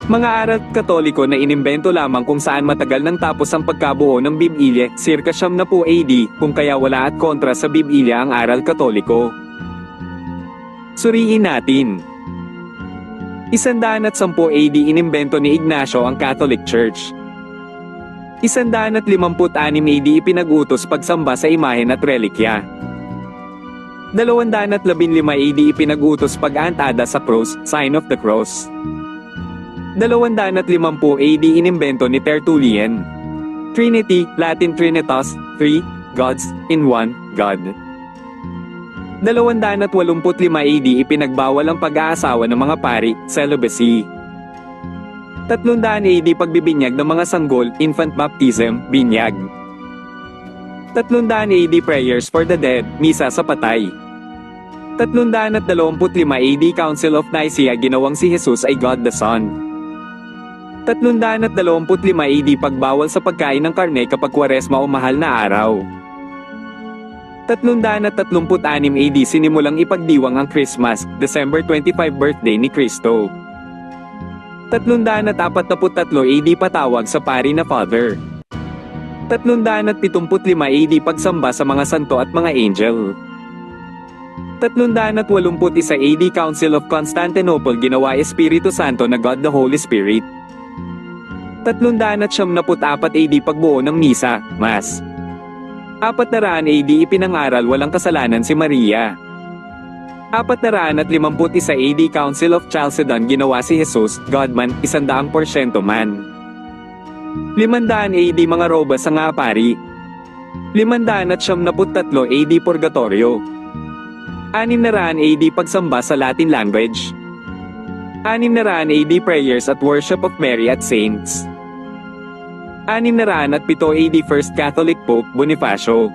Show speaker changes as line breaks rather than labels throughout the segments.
Mga aral Katoliko na inimbento lamang kung saan matagal nang tapos ang pagkabuo ng Bibilya, circa 70 AD, kung kaya wala at kontra sa Bibilya ang aral Katoliko. Suriin natin. 110 AD inimbento ni Ignacio ang Catholic Church. 156 AD ipinag-utos pagsamba sa imahen at relikya. 215 AD ipinag-utos pag-aantada sa cross, sign of the cross. 250 AD inimbento ni Tertullian. Trinity, Latin Trinitas, 3 gods in one God. 285 AD ipinagbawal ang pag-aasawa ng mga pari, celibacy. 300 AD pagbibinyag ng mga sanggol, infant baptism, binyag. 300 AD prayers for the dead, misa sa patay. 325 AD Council of Nicaea ginawang si Jesus ay God the Son. 325 AD pagbawal sa pagkain ng karne kapag Kwaresma o mahal na araw. 336 AD sinimulang ipagdiwang ang Christmas, December 25 birthday ni Kristo. 343 AD patawag sa pari na Father. 375 AD pagsamba sa mga santo at mga angel. 381 AD Council of Constantinople ginawa Espiritu Santo na God the Holy Spirit. 374 AD pagbuo ng Misa, Mass. 400 AD ipinangaral walang kasalanan si Maria. 451 AD Council of Chalcedon ginawa si Jesus, God-man, 100% man. 500 AD mga robas sa nga pari. 573 AD Purgatorio. 600 AD pagsamba sa Latin language. 600 AD prayers at worship of Mary at saints. 607 AD First Catholic Pope Bonifacio.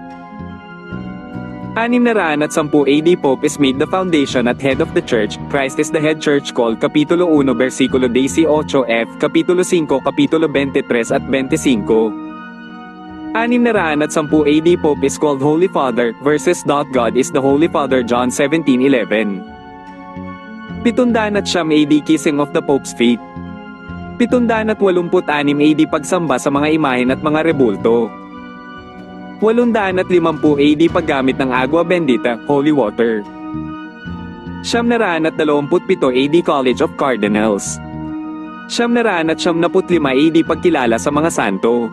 610 AD Pope is made the foundation at head of the Church, Christ is the head Church called Kapitulo 1 versikulo 18F, Kapitulo 5 Kapitulo 23 at 25. 610 AD Pope is called Holy Father, verses. God is the Holy Father John 17:11. 700 AD Kissing of the Pope's Feet. 786 AD pagsamba sa mga imahen at mga rebulto. 850 AD paggamit ng agua bendita, holy water. 927 AD College of Cardinals. 975 AD pagkilala sa mga santo.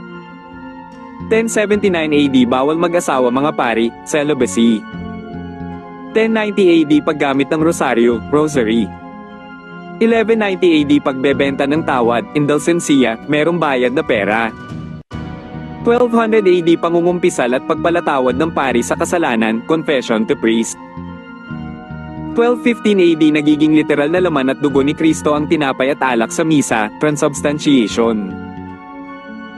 1079 AD bawal mag-asawa mga pari, celibacy. 1090 AD paggamit ng rosaryo, rosary. 1190 AD pagbebenta ng tawad, indulgencia, merong bayad na pera. 1200 AD pangungumpisal at pagpalatawad ng pari sa kasalanan, confession to priest. 1215 AD nagiging literal na laman at dugo ni Kristo ang tinapay at alak sa misa, transubstantiation.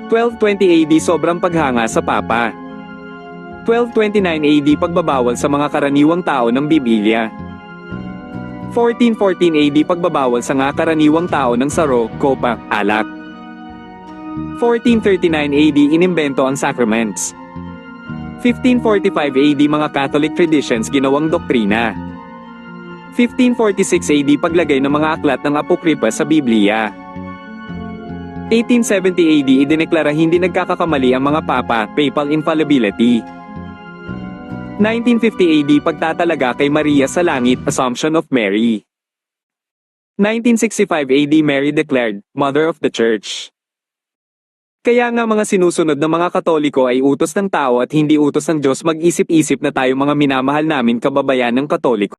1220 AD sobrang paghanga sa Papa. 1229 AD pagbabawal sa mga karaniwang tao ng Bibilya. 1414 AD pagbabawal sa mga karaniwang tao ng saro, kopa, alak. 1439 AD inimbento ang sacraments. 1545 AD mga Catholic traditions ginawang doktrina. 1546 AD paglagay ng mga aklat ng Apokripa sa Biblia. 1870 AD idineklara hindi nagkakakamali ang mga papa, papal infallibility. 1950 AD pagtatalaga kay Maria sa langit, Assumption of Mary. 1965 AD Mary declared, Mother of the Church. Kaya nga mga sinusunod ng mga Katoliko ay utos ng tao at hindi utos ng Diyos, mag-isip-isip na tayo mga minamahal namin kababayan ng Katoliko.